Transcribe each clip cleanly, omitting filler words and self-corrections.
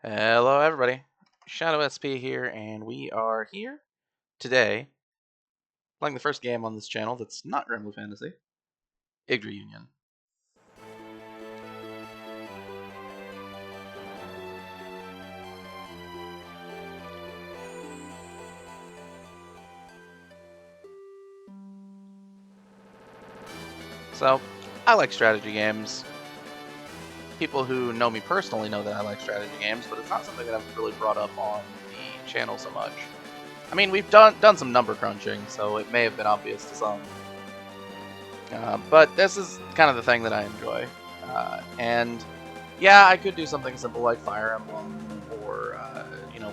Hello, everybody. Shadow SP here, and we are here today playing the first game on this channel that's not Granblue Fantasy, Yggdra Union. So, I like strategy games. People who know me personally know that I like strategy games, but it's not something that I've really brought up on the channel so much. I mean, we've done some number crunching, so it may have been obvious to some. But this is kind of the thing that I enjoy. And yeah, I could do something simple like Fire Emblem or,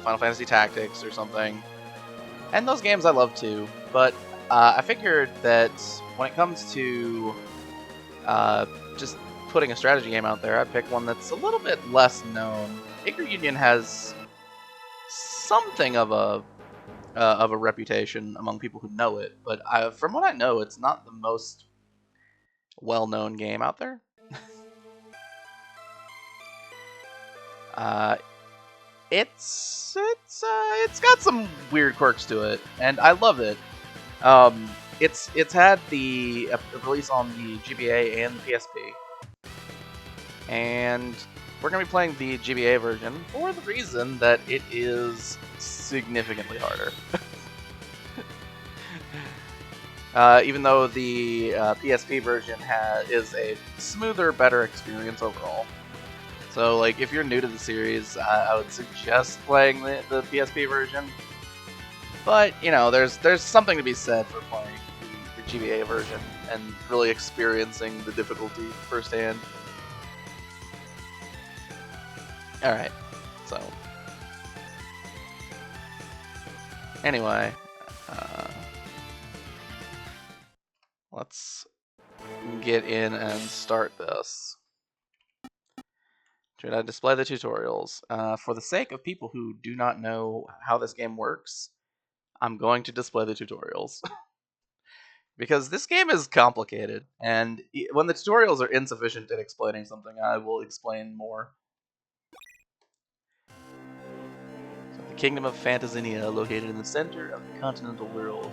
Final Fantasy Tactics or something. And those games I love too, but I figured that when it comes to just putting a strategy game out there, I'd pick one that's a little bit less known. Yggdra Union has something of a reputation among people who know it, but from what I know, it's not the most well-known game out there. It's got some weird quirks to it, and I love it. It's had the release on the GBA and the PSP, and we're gonna be playing the GBA version for the reason that it is significantly harder. Even though the PSP version is a smoother, better experience overall. So, like, if you're new to the series, I would suggest playing the PSP version. But, you know, there's something to be said for playing the GBA version and really experiencing the difficulty firsthand. Alright, so. Anyway, let's get in and start this. Should I display the tutorials? For the sake of people who do not know how this game works, I'm going to display the tutorials. Because this game is complicated, and when the tutorials are insufficient in explaining something, I will explain more. So, the Kingdom of Phantasynia, located in the center of the continental world.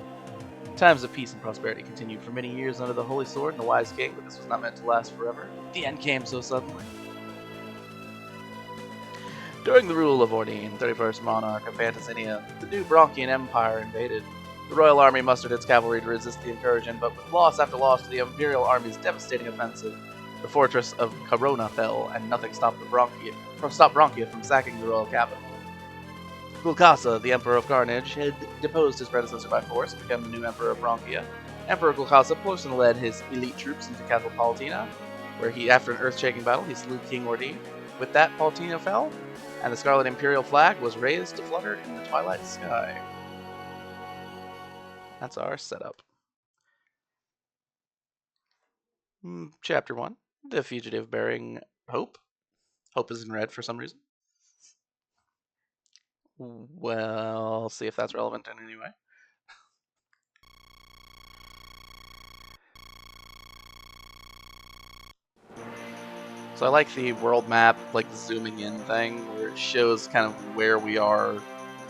Times of peace and prosperity continued for many years under the Holy Sword and the Wise King, but this was not meant to last forever. The end came so suddenly. During the rule of Ordain, 31st monarch of Phantasynia, the new Bronchian Empire invaded. The royal army mustered its cavalry to resist the incursion, but with loss after loss to the imperial army's devastating offensive, the fortress of Corona fell, and nothing stopped Bronchia from sacking the royal capital. Gulkasa, the Emperor of Carnage, had deposed his predecessor by force and become the new Emperor of Bronchia. Emperor Gulkasa personally led his elite troops into Castle Palatina, where after an earth-shaking battle, he slew King Ordain. With that, Palatina fell, and the Scarlet Imperial flag was raised to flutter in the twilight sky. That's our setup. Chapter 1. The Fugitive Bearing Hope. Hope is in red for some reason. Well, see if that's relevant in any way. So I like the world map, like the zooming in thing, where it shows kind of where we are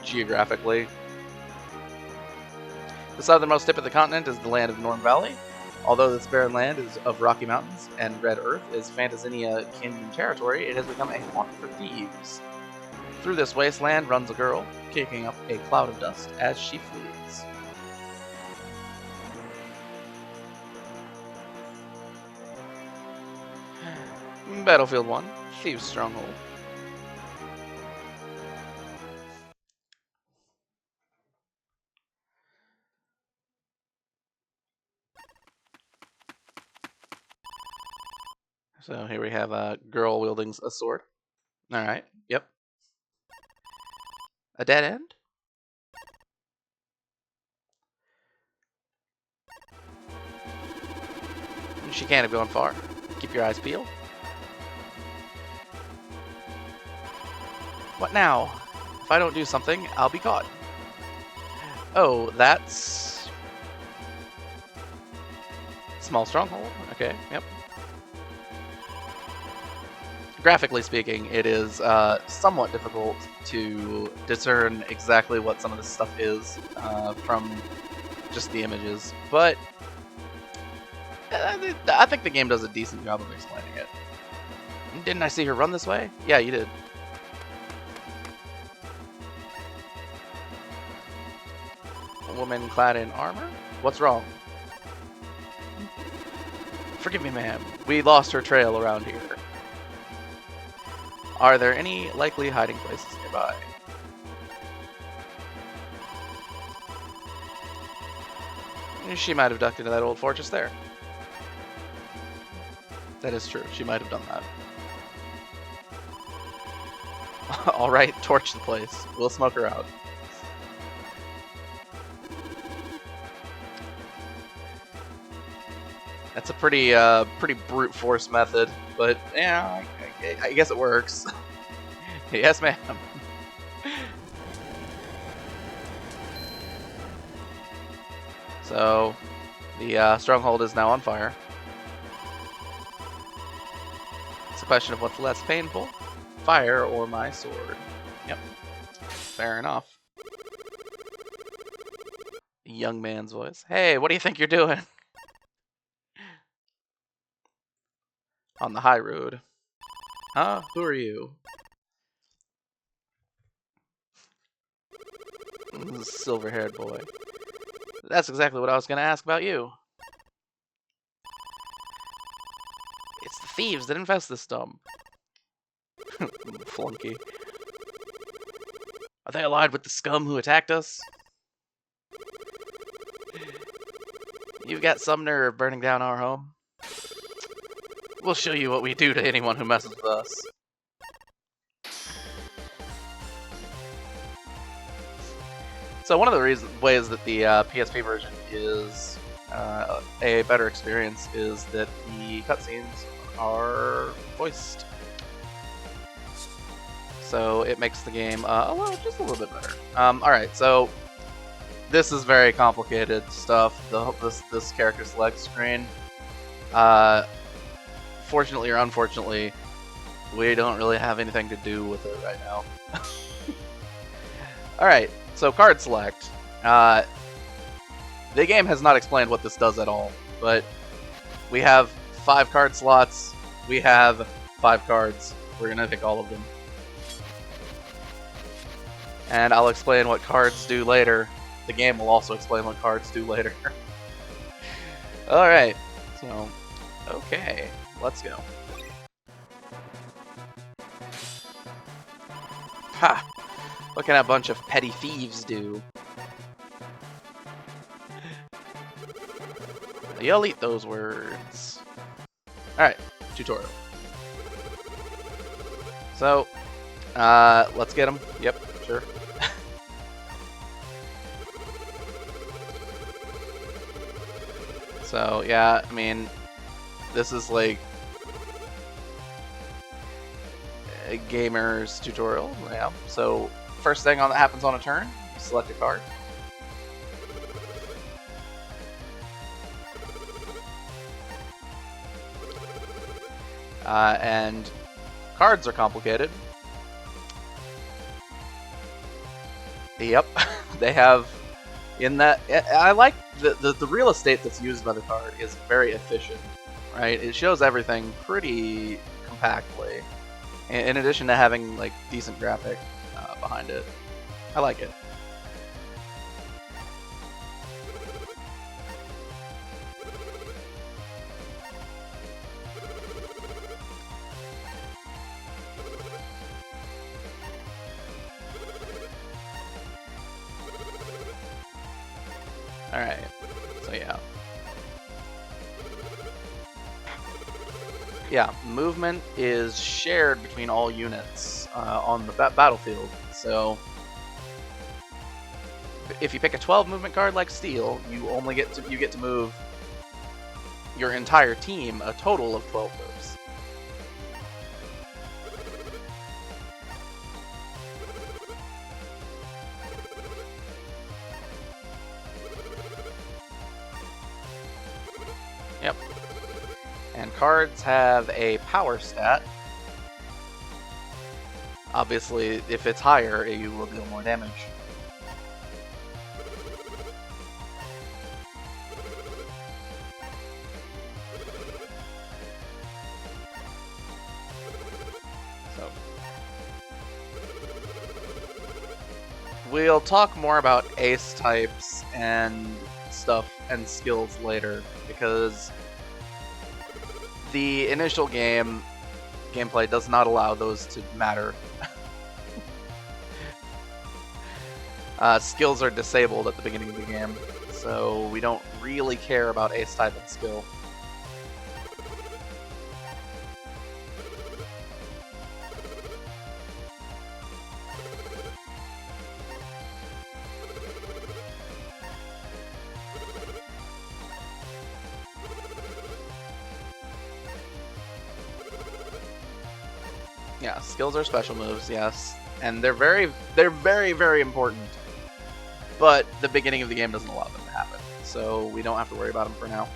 geographically. The southernmost tip of the continent is the land of Norn Valley. Although this barren land is of rocky mountains and red earth is Phantasynia Canyon territory, it has become a haunt for thieves. Through this wasteland runs a girl, kicking up a cloud of dust as she flees. Battlefield 1, Thieves Stronghold. So here we have a girl wielding a sword. Alright, yep. A dead end? She can't have gone far. Keep your eyes peeled. What now? If I don't do something, I'll be caught. Oh, that's... Small stronghold. Okay, yep. graphically speaking, it is somewhat difficult to discern exactly what some of this stuff is from just the images, but I think the game does a decent job of explaining it. Didn't I see her run this way? Yeah, you did. A woman clad in armor? What's wrong? Forgive me, ma'am. We lost her trail around here. Are there any likely hiding places nearby? She might have ducked into that old fortress there. That is true. She might have done that. Alright, torch the place. We'll smoke her out. That's a pretty brute force method, but yeah, I guess it works. Yes, ma'am. So, the Stronghold is now on fire. It's a question of what's less painful, fire or my sword. Yep, fair enough. Young man's voice. Hey, what do you think you're doing? On the high road. Huh? Who are you? Silver-haired boy. That's exactly what I was going to ask about you. It's the thieves that infest this dump. Flunky. Are they allied with the scum who attacked us? You've got some nerve burning down our home. We'll show you what we do to anyone who messes with us. So one of the ways that the PSP version is a better experience is that the cutscenes are voiced. So it makes the game just a little bit better. Alright, so this is very complicated stuff, this character select screen. Fortunately or unfortunately, we don't really have anything to do with it right now. Alright, so card select. The game has not explained what this does at all, but we have 5 card slots. We have 5 cards. We're gonna pick all of them. And I'll explain what cards do later. The game will also explain what cards do later. Alright, so, okay, let's go. Ha! What can a bunch of petty thieves do? You'll eat those words. Alright, tutorial. So, let's get them. Yep, sure. So, yeah, I mean, this is like a gamer's tutorial. Yeah. So, first thing that happens on a turn, you select a card. And cards are complicated. Yep, they have in that. I like the real estate that's used by the card is very efficient, right? It shows everything pretty compactly, in addition to having like decent graphic behind it. I like it. Alright, so yeah. Yeah, movement is shared between all units on the battlefield. So if you pick a 12 movement card like Steel, you only get to move your entire team a total of 12 moves. Yep. And cards have a power stat Obviously, if it's higher, you will deal more damage. So, we'll talk more about ace types and stuff and skills later, because the initial gameplay does not allow those to matter. Skills are disabled at the beginning of the game, so we don't really care about ace type and skill. Yeah, skills are special moves, yes, and they're very, very important. But the beginning of the game doesn't allow them to happen, so we don't have to worry about them for now.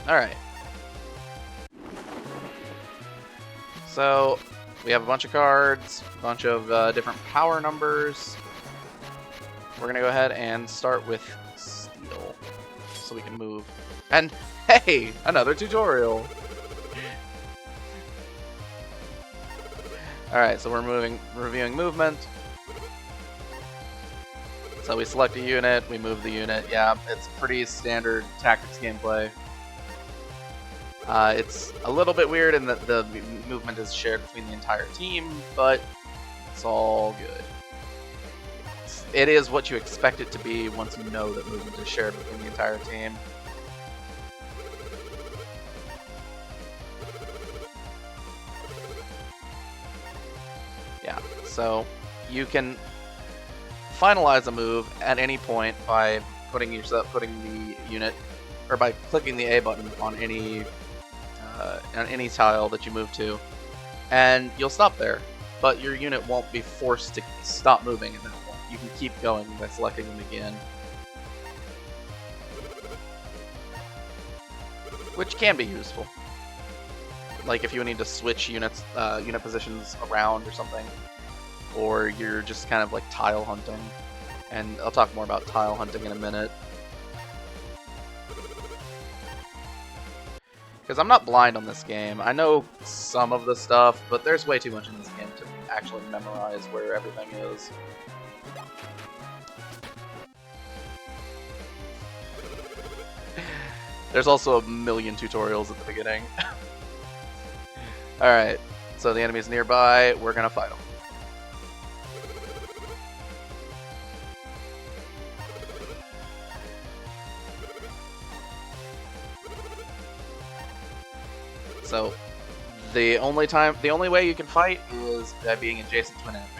Alright. So, we have a bunch of cards, a bunch of different power numbers. We're gonna go ahead and start with steel, so we can move. And hey, another tutorial! Alright, so we're reviewing movement. So we select a unit, we move the unit. Yeah, it's pretty standard tactics gameplay. It's a little bit weird in that the movement is shared between the entire team, but it's all good. It is what you expect it to be once you know that movement is shared between the entire team. Yeah, so you can finalize a move at any point by putting the unit, or by clicking the A button on any tile that you move to, and you'll stop there. But your unit won't be forced to stop moving at that point. You can keep going by selecting them again, which can be useful. Like if you need to switch unit positions around or something, or you're just kind of like tile hunting. And I'll talk more about tile hunting in a minute. Because I'm not blind on this game. I know some of the stuff, but there's way too much in this game to actually memorize where everything is. There's also a million tutorials at the beginning. Alright, so the enemy's nearby, we're gonna fight them. So, the only way you can fight is by being adjacent to an enemy.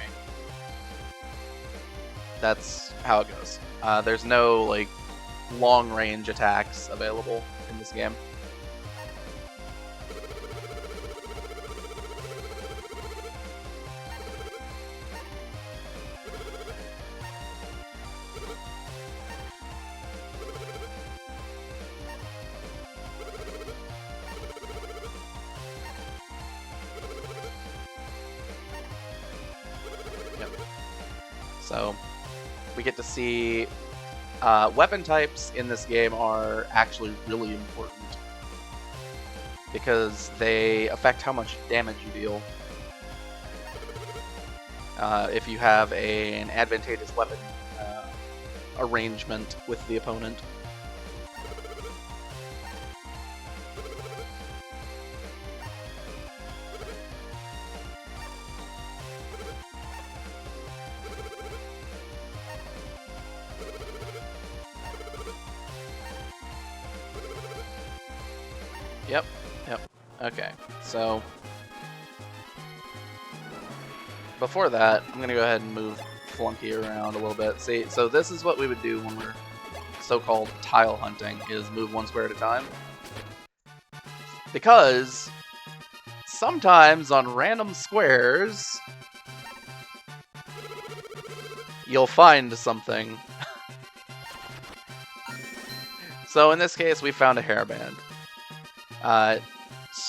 That's how it goes. There's no, like, long-range attacks available in this game. Yep. So, we get to see weapon types in this game are actually really important because they affect how much damage you deal. If you have an advantageous weapon arrangement with the opponent. Yep. Okay, so before that, I'm gonna go ahead and move Flunky around a little bit. See, so this is what we would do when we're so-called tile hunting, is move one square at a time. Because sometimes on random squares, you'll find something. So in this case, we found a hairband.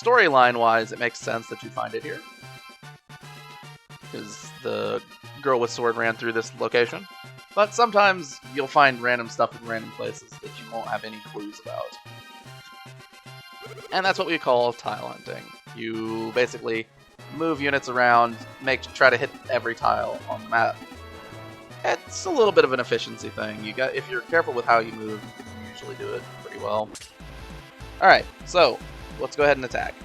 Storyline-wise, it makes sense that you find it here, because the girl with sword ran through this location. But sometimes you'll find random stuff in random places that you won't have any clues about. And that's what we call tile hunting. You basically move units around, try to hit every tile on the map. It's a little bit of an efficiency thing. If you're careful with how you move, you can usually do it pretty well. Alright, so let's go ahead and attack.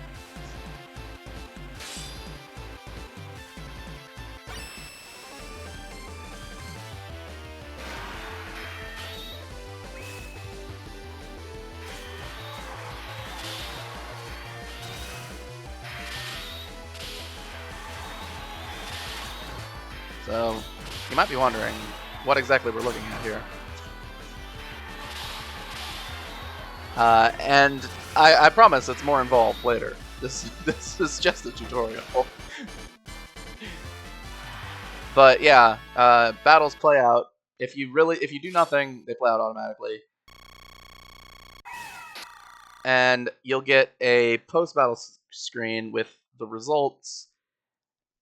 So, you might be wondering what exactly we're looking at here. And I promise it's more involved later. This is just a tutorial. But yeah, battles play out. If you do nothing, they play out automatically. And you'll get a post-battle screen with the results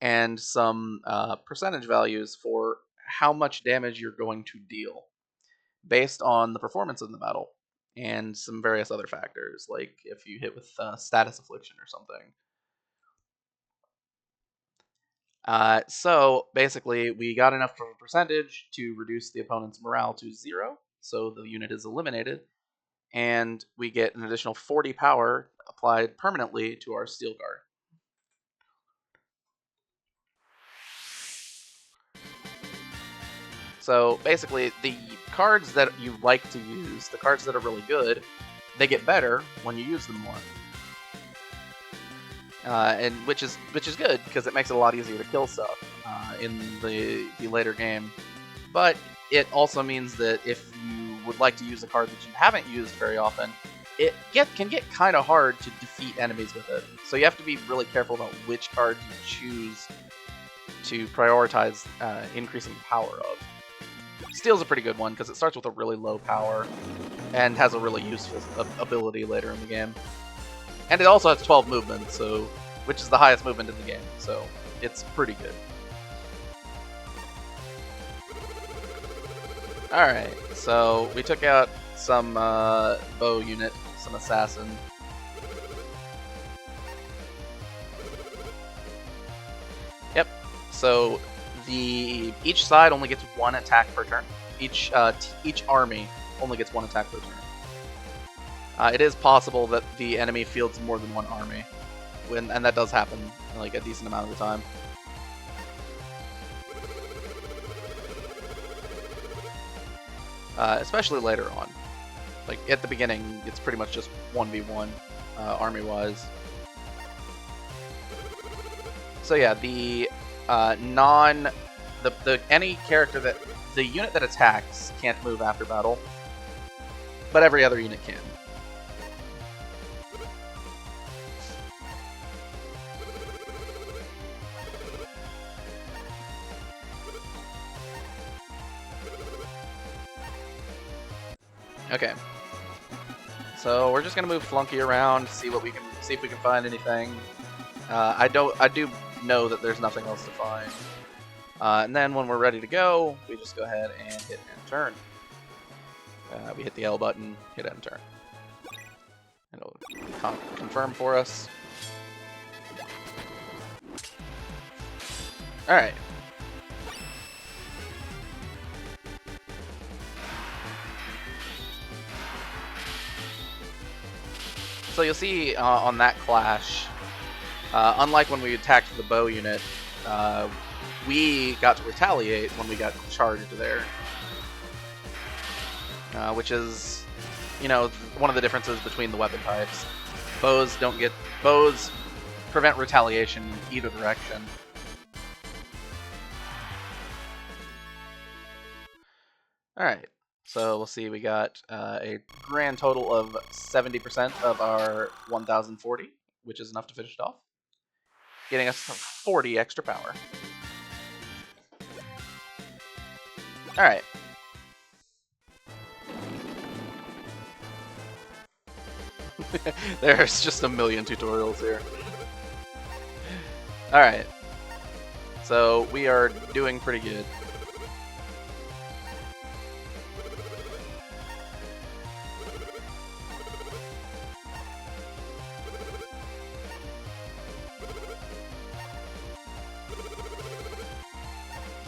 and some percentage values for how much damage you're going to deal based on the performance in the battle and some various other factors, like if you hit with status affliction or something. So basically, we got enough of a percentage to reduce the opponent's morale to 0, so the unit is eliminated, and we get an additional 40 power applied permanently to our steel guard. So basically, the cards that you like to use, the cards that are really good, they get better when you use them more. And which is good because it makes it a lot easier to kill stuff in the later game. But it also means that if you would like to use a card that you haven't used very often, it can get kind of hard to defeat enemies with it. So you have to be really careful about which card you choose to prioritize increasing the power of. Steel's a pretty good one because it starts with a really low power and has a really useful ability later in the game. And it also has 12 movement, so which is the highest movement in the game, so it's pretty good. Alright, so we took out some bow unit, some assassin. Yep, so each side only gets 1 attack per turn. Each army only gets 1 attack per turn. It is possible that the enemy fields more than 1 army, and that does happen like a decent amount of the time. Especially later on. Like at the beginning, it's pretty much just 1v1 army-wise. So yeah, any character that the unit that attacks can't move after battle, but every other unit can. Okay. So we're just gonna move Flunky around, see if we can find anything. I do know that there's nothing else to find. And then when we're ready to go, we just go ahead and hit end turn. We hit the L button, hit end turn. It'll confirm for us. Alright. So you'll see on that clash, unlike when we attacked the bow unit, we got to retaliate when we got charged there. Which is, one of the differences between the weapon types. Bows prevent retaliation in either direction. Alright, so we'll see, we got a grand total of 70% of our 1040, which is enough to finish it off, getting us 40 extra power. Alright. There's just a million tutorials here. Alright. So, we are doing pretty good.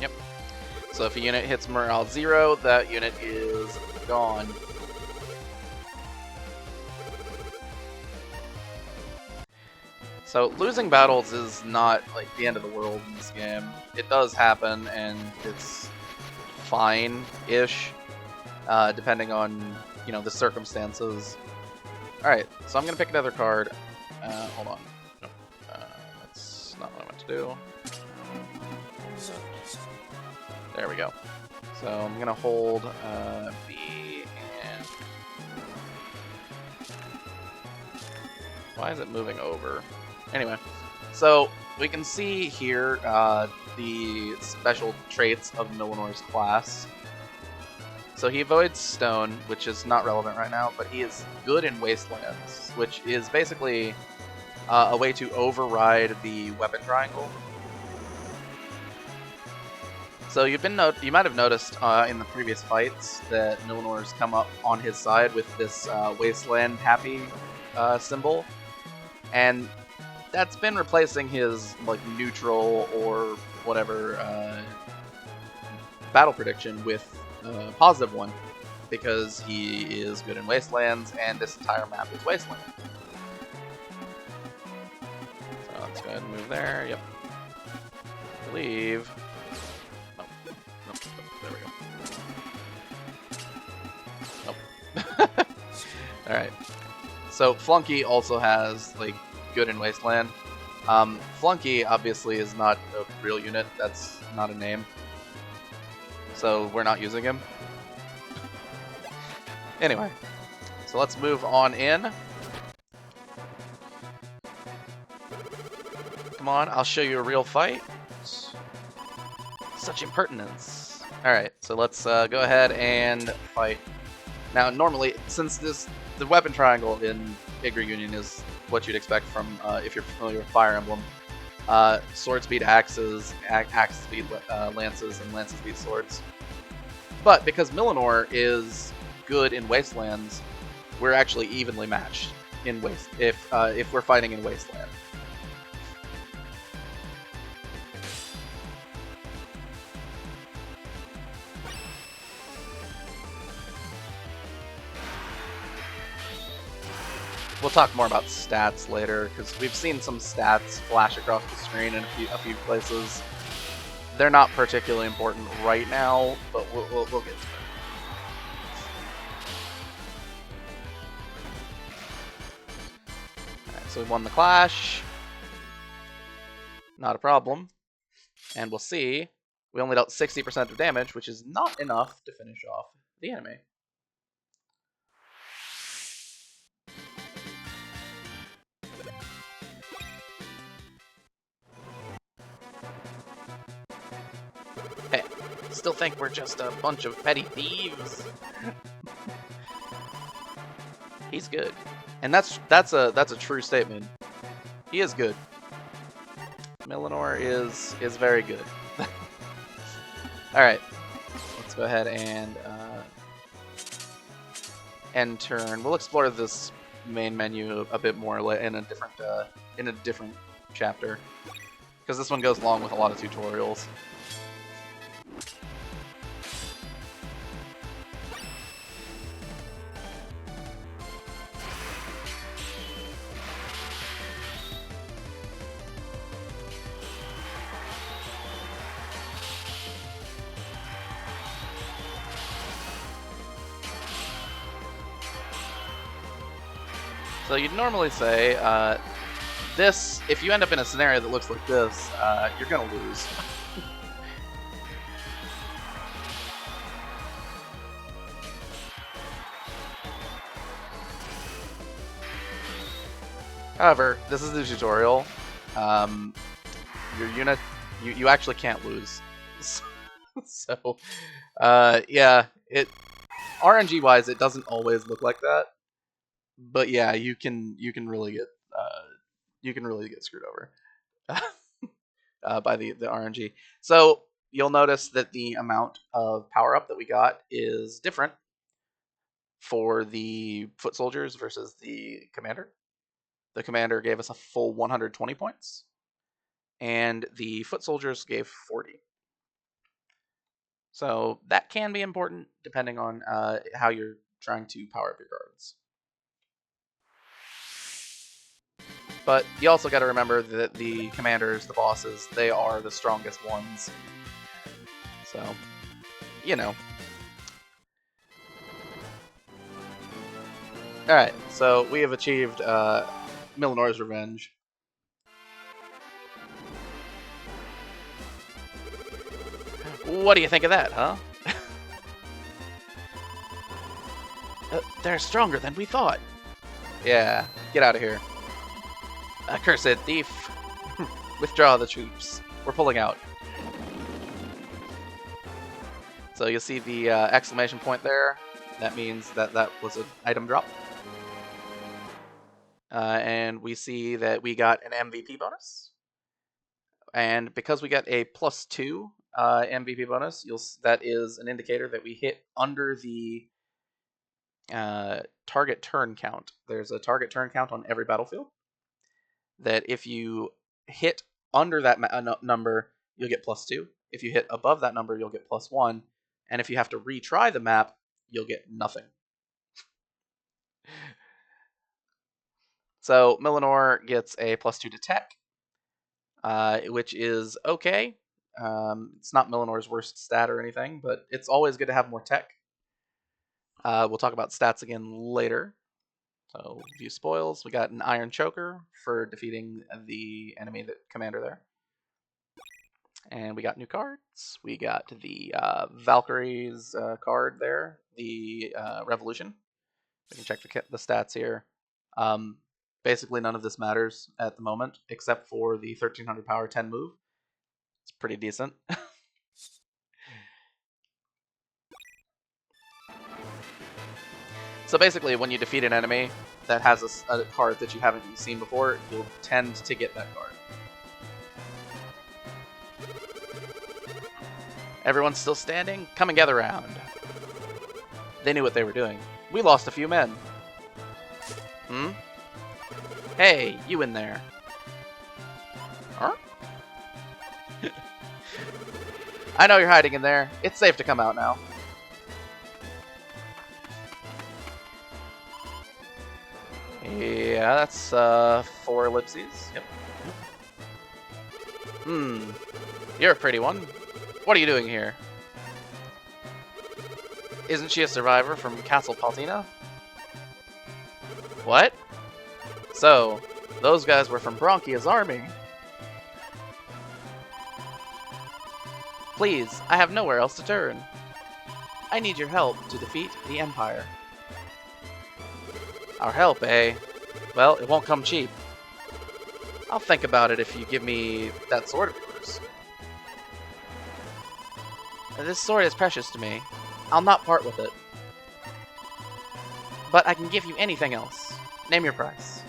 Yep. So if a unit hits morale 0, that unit is gone. So losing battles is not like the end of the world in this game. It does happen, and it's fine-ish, depending on, you know, the circumstances. Alright, so I'm gonna pick another card. Hold on. Nope. That's not what I meant to do. There we go. So I'm gonna hold B and... Why is it moving over? Anyway, so we can see here the special traits of Milinor's class. So he avoids stone, which is not relevant right now, but he is good in wastelands, which is basically a way to override the weapon triangle. So you might have noticed in the previous fights that Milinor's come up on his side with this wasteland happy symbol, and that's been replacing his like neutral or whatever battle prediction with a positive one, because he is good in wastelands, and this entire map is wasteland. So let's go ahead and move there. Yep. I believe. Nope. There we go. Nope. All right. So Flunky also has like good in wasteland. Flunky obviously is not a real unit. That's not a name. So we're not using him. Anyway, so let's move on in. Come on, I'll show you a real fight. Such impertinence. Alright, so let's go ahead and fight. Now, normally, since the weapon triangle in Yggdra Union is what you'd expect from, if you're familiar with Fire Emblem, sword speed axes, axe speed lances, and lances speed swords. But because Milinor is good in wastelands, we're actually evenly matched in if we're fighting in wasteland. We'll talk more about stats later, because we've seen some stats flash across the screen in a few places. They're not particularly important right now, but we'll get to it. Alright, so we won the clash. Not a problem. And we'll see, we only dealt 60% of damage, which is not enough to finish off the enemy. Hey, still think we're just a bunch of petty thieves? He's good, and that's a true statement. He is good. Milinor is very good. All right, let's go ahead and end turn. We'll explore this main menu a bit more in a different chapter, because this one goes along with a lot of tutorials. So you'd normally say, if you end up in a scenario that looks like this, you're gonna lose. However, this is the tutorial. Your unit, you actually can't lose. So, Yeah, RNG wise, it doesn't always look like that, but yeah, you can really get screwed over by the RNG. So you'll notice that the amount of power up that we got is different for the foot soldiers versus the commander. The commander gave us a full 120 points, and the foot soldiers gave 40. So that can be important depending on how you're trying to power up your cards. But you also got to remember that the commanders, the bosses, they are the strongest ones. So, you know. Alright, so we have achieved Milinor's Revenge. What do you think of that, huh? They're stronger than we thought. Yeah, get out of here. Accursed thief. Withdraw the troops. We're pulling out. So you'll see the exclamation point there. That means that that was an item drop. And we see that we got an MVP bonus. And because we got a +2 MVP bonus, that is an indicator that we hit under the target turn count. There's a target turn count on every battlefield. That if you hit under that number, you'll get +2. If you hit above that number, you'll get +1. And if you have to retry the map, you'll get nothing. So Milanor gets a +2 to tech, which is okay. It's not Milinor's worst stat or anything, but it's always good to have more tech. We'll talk about stats again later. So view spoils. We got an Iron Choker for defeating the enemy commander there. And we got new cards. We got the Valkyrie's card there, the Revolution. We can check the stats here. Basically, none of this matters at the moment, except for the 1300 power 10 move. It's pretty decent. So basically, when you defeat an enemy that has a card that you haven't seen before, you'll tend to get that card. Everyone's still standing? Come and gather around. They knew what they were doing. We lost a few men. Hmm? Hey, you in there. Huh? I know you're hiding in there. It's safe to come out now. Yeah, that's 4 ellipses. Yep. You're a pretty one. What are you doing here? Isn't she a survivor from Castle Paltina? What? So, those guys were from Bronchia's army. Please, I have nowhere else to turn. I need your help to defeat the Empire. Our help, eh? Well, it won't come cheap. I'll think about it if you give me that sword of yours. This sword is precious to me. I'll not part with it. But I can give you anything else. Name your price.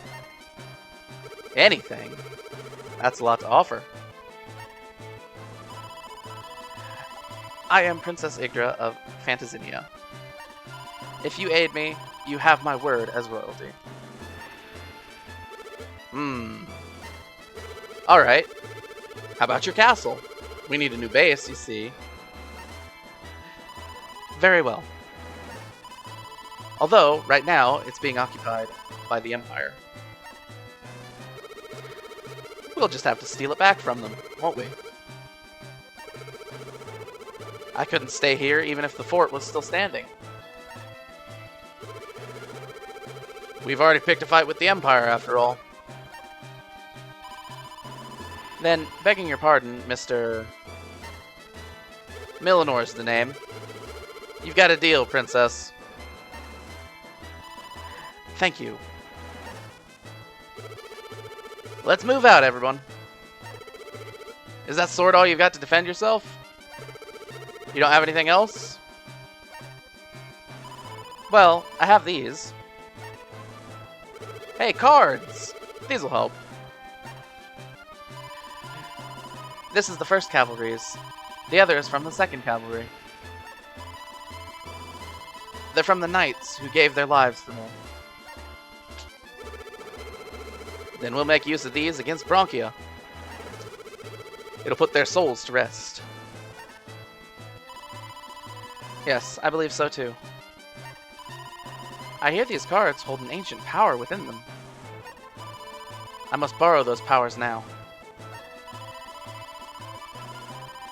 Anything? That's a lot to offer. I am Princess Yggdra of Phantasinia. If you aid me, you have my word as royalty. Alright. How about your castle? We need a new base, you see. Very well. Although, right now, it's being occupied by the Empire. We'll just have to steal it back from them, won't we? I couldn't stay here even if the fort was still standing. We've already picked a fight with the Empire, after all. Then, begging your pardon, Mr. Milinor's the name. You've got a deal, Princess. Thank you. Let's move out, everyone. Is that sword all you've got to defend yourself? You don't have anything else? Well, I have these. Hey, cards! These will help. This is the first cavalry's. The other is from the second cavalry. They're from the knights who gave their lives for me. Then we'll make use of these against Bronchia. It'll put their souls to rest. Yes, I believe so too. I hear these cards hold an ancient power within them. I must borrow those powers now.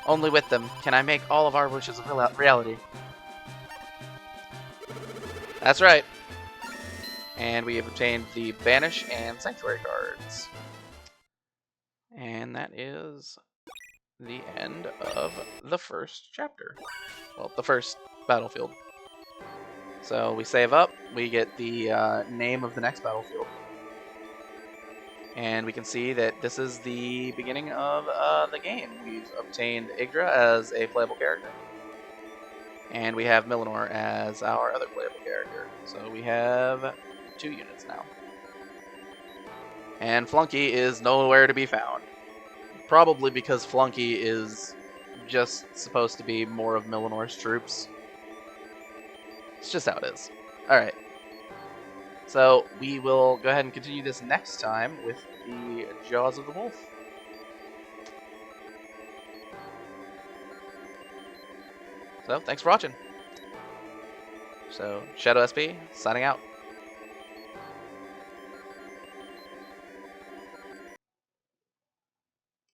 Only with them can I make all of our wishes a reality. That's right. And we have obtained the Banish and Sanctuary cards. And that is the end of the first chapter. Well, the first battlefield. So we save up, we get the name of the next battlefield. And we can see that this is the beginning of the game. We've obtained Yggdra as a playable character. And we have Millinor as our other playable character. So we have 2 units now. And Flunky is nowhere to be found. Probably because Flunky is just supposed to be more of Millinor's troops. It's just how it is. Alright. So we will go ahead and continue this next time with the Jaws of the Wolf. So, thanks for watching. So, Shadow SP, signing out.